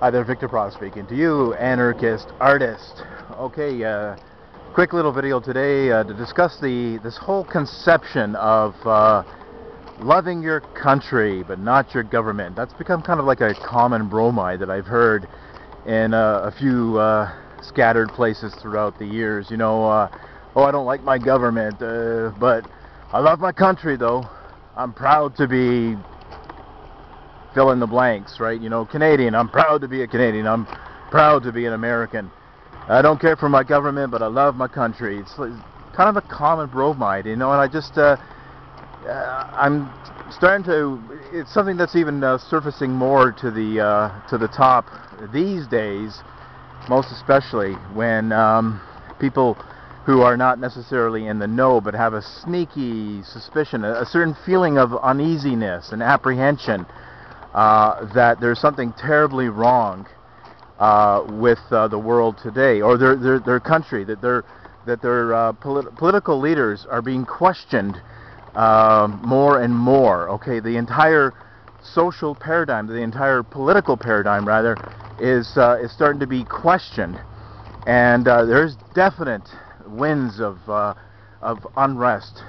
Hi there, Victor Pross speaking to you, anarchist artist. Okay, quick little video today to discuss this whole conception of loving your country but not your government. That's become kind of like a common bromide that I've heard in a few scattered places throughout the years. You know, oh, I don't like my government, but I love my country though. I'm proud to be fill in the blanks, right? You know, Canadian. I'm proud to be a Canadian. I'm proud to be an American. I don't care for my government, but I love my country. It's kind of a common bromide, you know, and I just, I'm starting to, it's something that's even surfacing more to the top these days, most especially when people who are not necessarily in the know but have a sneaky suspicion, a certain feeling of uneasiness and apprehension that there's something terribly wrong with the world today, or their country, that their political leaders are being questioned more and more. Okay, the entire social paradigm, the entire political paradigm rather, is starting to be questioned, and there's definite winds of unrest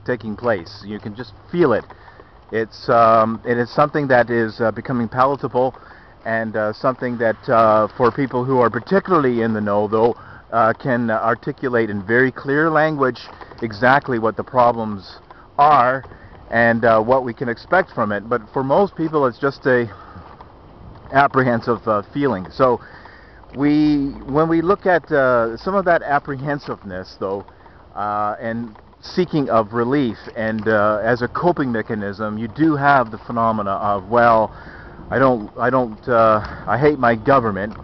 taking place. You can just feel it. It is something that is becoming palatable, and something that for people who are particularly in the know, though, can articulate in very clear language exactly what the problems are and what we can expect from it. But for most people, it's just a apprehensive feeling. So when we look at some of that apprehensiveness, though, and seeking of relief, and as a coping mechanism, you do have the phenomena of, well, I hate my government,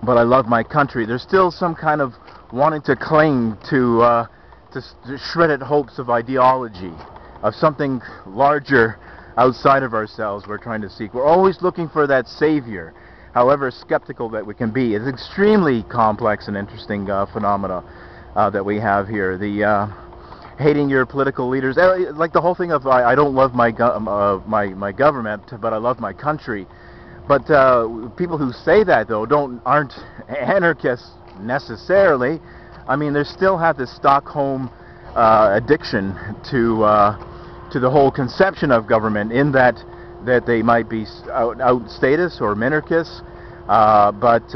but I love my country. There's still some kind of wanting to cling to shredded hopes of ideology, of something larger outside of ourselves we're trying to seek. We're always looking for that savior, however skeptical that we can be. It's extremely complex and interesting phenomena that we have here. The hating your political leaders, like the whole thing of I don't love my government, but I love my country. But people who say that, though, aren't anarchists necessarily. I mean, they still have this Stockholm addiction to the whole conception of government, in that they might be out status or minarchists, but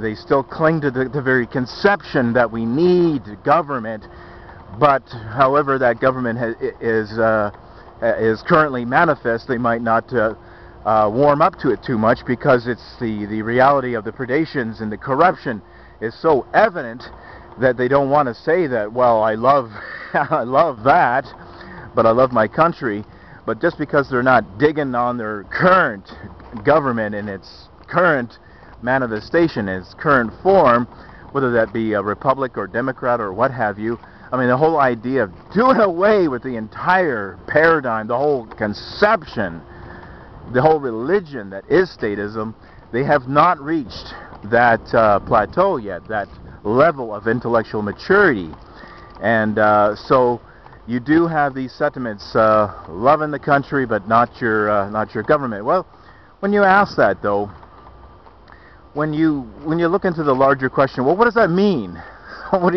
they still cling to the very conception that we need government. But however that government is currently manifest, they might not warm up to it too much, because it's the reality of the predations and the corruption is so evident that they don't want to say that, well, I love I love that, but I love my country. But just because they're not digging on their current government in its current manifestation, its current form, whether that be a republic or democrat or what have you, I mean, the whole idea of doing away with the entire paradigm, the whole conception, the whole religion that is statism, they have not reached that plateau yet, that level of intellectual maturity. And so you do have these sentiments, loving the country but not your government. Well, when you ask that, though, when you look into the larger question, well, what does that mean? What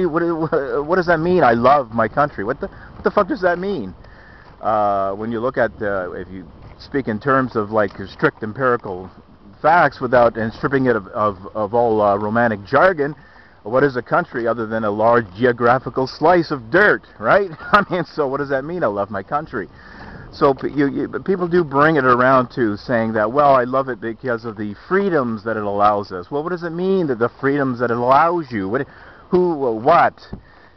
does that mean? I love my country. What the fuck does that mean? When you look at if you speak in terms of like strict empirical facts and stripping it of all romantic jargon, what is a country other than a large geographical slice of dirt, right? I mean, so what does that mean? I love my country. So people do bring it around to saying that, well, I love it because of the freedoms that it allows us. Well, what does it mean, that the freedoms that it allows you? What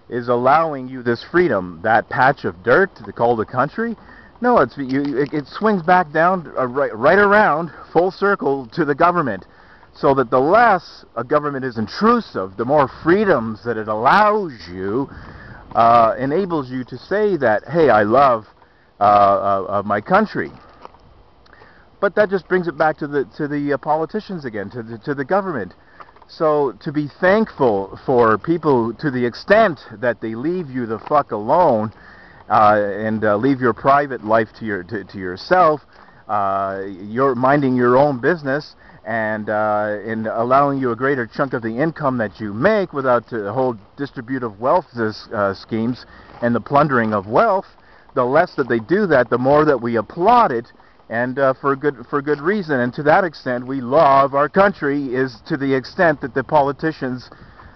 is allowing you this freedom? That patch of dirt called a country? No, it swings back down right around full circle to the government, so that the less a government is intrusive, the more freedoms that it allows you, enables you to say that, hey, I love my country. But that just brings it back to the politicians again, to the government. So to be thankful for people to the extent that they leave you the fuck alone and leave your private life to yourself, you're minding your own business and allowing you a greater chunk of the income that you make without the whole distributive wealth schemes and the plundering of wealth, the less that they do that, the more that we applaud it, and for good reason. And to that extent, we love our country, is to the extent that the politicians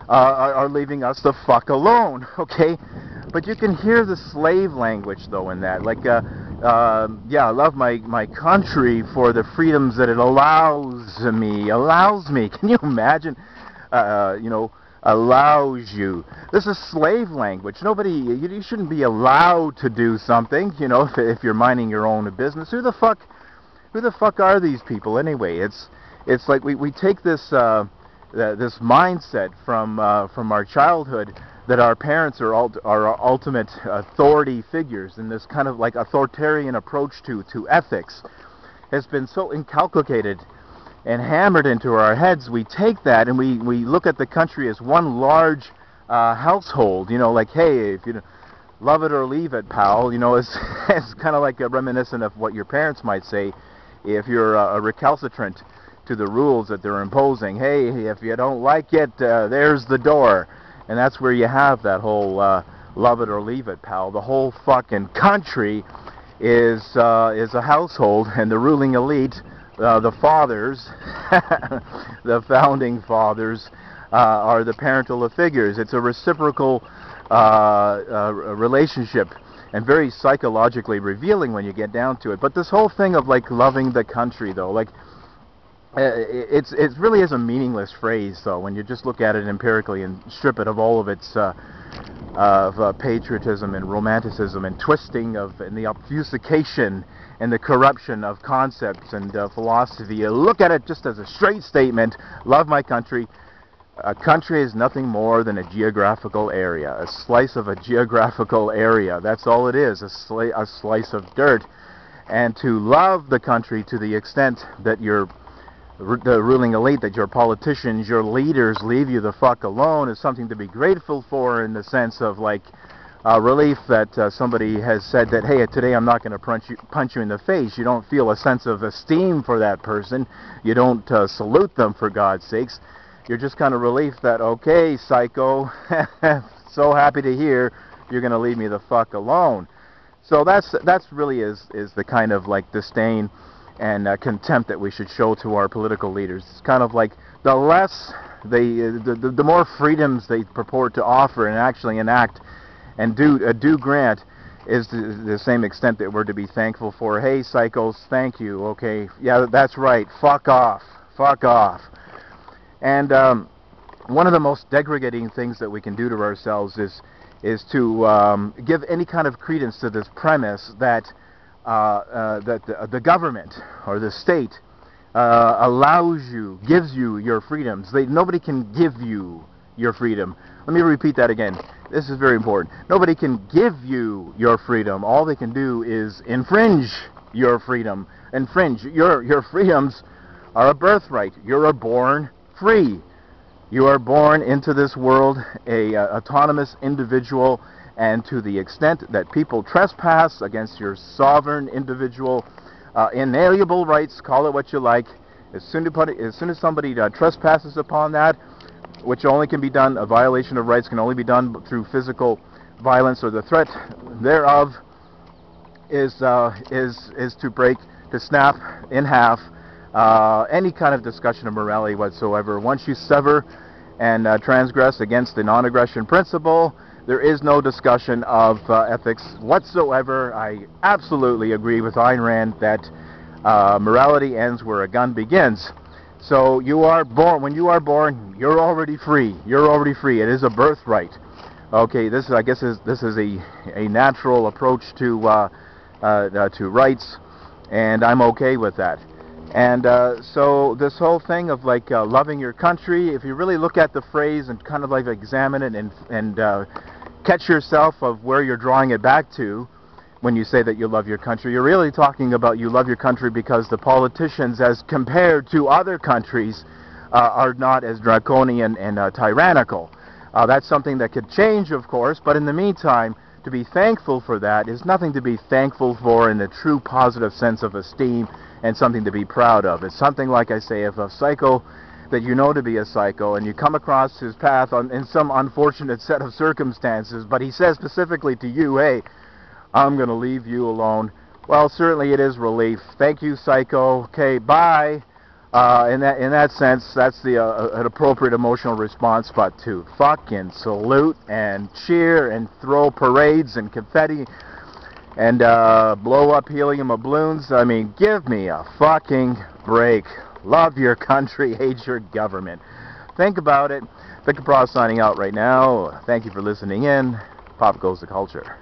are leaving us the fuck alone, okay? But you can hear the slave language, though, in that. Like, yeah, I love my country for the freedoms that it allows me. Can you imagine? You know, allows you. This is slave language. You shouldn't be allowed to do something, you know, if you're minding your own business. Who the fuck are these people anyway? It's like we take this this mindset from our childhood that our parents are our ultimate authority figures, and this kind of like authoritarian approach to ethics has been so inculcated and hammered into our heads. We take that and we look at the country as one large household, you know, like, hey, if you love it or leave it, pal, you know, it's kind of like reminiscent of what your parents might say if you're a recalcitrant to the rules that they're imposing. Hey, if you don't like it, there's the door. And that's where you have that whole love it or leave it, pal. The whole fucking country is a household, and the ruling elite, the fathers, the founding fathers, are the parental figures. It's a reciprocal relationship, and very psychologically revealing when you get down to it. But this whole thing of like loving the country, though, like, it really is a meaningless phrase, though, when you just look at it empirically and strip it of all of its patriotism and romanticism and twisting and the obfuscation and the corruption of concepts and philosophy. You look at it just as a straight statement: love my country. A country is nothing more than a geographical area, a slice of a geographical area. That's all it is, a slice of dirt. And to love the country to the extent that the ruling elite, that your politicians, your leaders leave you the fuck alone, is something to be grateful for, in the sense of like relief that somebody has said that, hey, today I'm not going to punch you in the face. You don't feel a sense of esteem for that person. You don't salute them, for God's sakes. You're just kind of relief that, okay, psycho, so happy to hear you're going to leave me the fuck alone. So that's really is the kind of like disdain and contempt that we should show to our political leaders. It's kind of like the less the more freedoms they purport to offer and actually enact and do grant, is the same extent that we're to be thankful for. Hey, psychos, thank you. Okay, yeah, that's right. Fuck off. Fuck off. And one of the most degrading things that we can do to ourselves is to give any kind of credence to this premise that the government or the state gives you your freedoms. Nobody can give you your freedom. Let me repeat that again. This is very important. Nobody can give you your freedom. All they can do is infringe your freedom. Infringe. Your freedoms are a birthright. You're born free. You are born into this world a autonomous individual, and to the extent that people trespass against your sovereign individual inalienable rights, call it what you like, as soon as somebody trespasses upon that, which only can be done, a violation of rights can only be done through physical violence or the threat thereof, is to snap in half any kind of discussion of morality whatsoever. Once you sever and transgress against the non-aggression principle, there is no discussion of ethics whatsoever. I absolutely agree with Ayn Rand that morality ends where a gun begins. So you are born. When you are born, you're already free. You're already free. It is a birthright. Okay, this I guess is a natural approach to rights, and I'm okay with that. And so this whole thing of like loving your country, if you really look at the phrase and kind of like examine it and catch yourself of where you're drawing it back to when you say that you love your country, you're really talking about you love your country because the politicians, as compared to other countries, are not as draconian and tyrannical. That's something that could change, of course, but in the meantime, to be thankful for that is nothing to be thankful for in a true positive sense of esteem and something to be proud of. It's something, like I say, if a psycho that you know to be a psycho and you come across his path in some unfortunate set of circumstances, but he says specifically to you, hey, I'm going to leave you alone, well, certainly it is relief. Thank you, psycho. Okay, bye. In that sense, that's an appropriate emotional response. But to fucking salute and cheer and throw parades and confetti and blow up helium balloons, I mean, give me a fucking break. Love your country, hate your government. Think about it. Victor Pross signing out right now. Thank you for listening in. Pop goes the culture.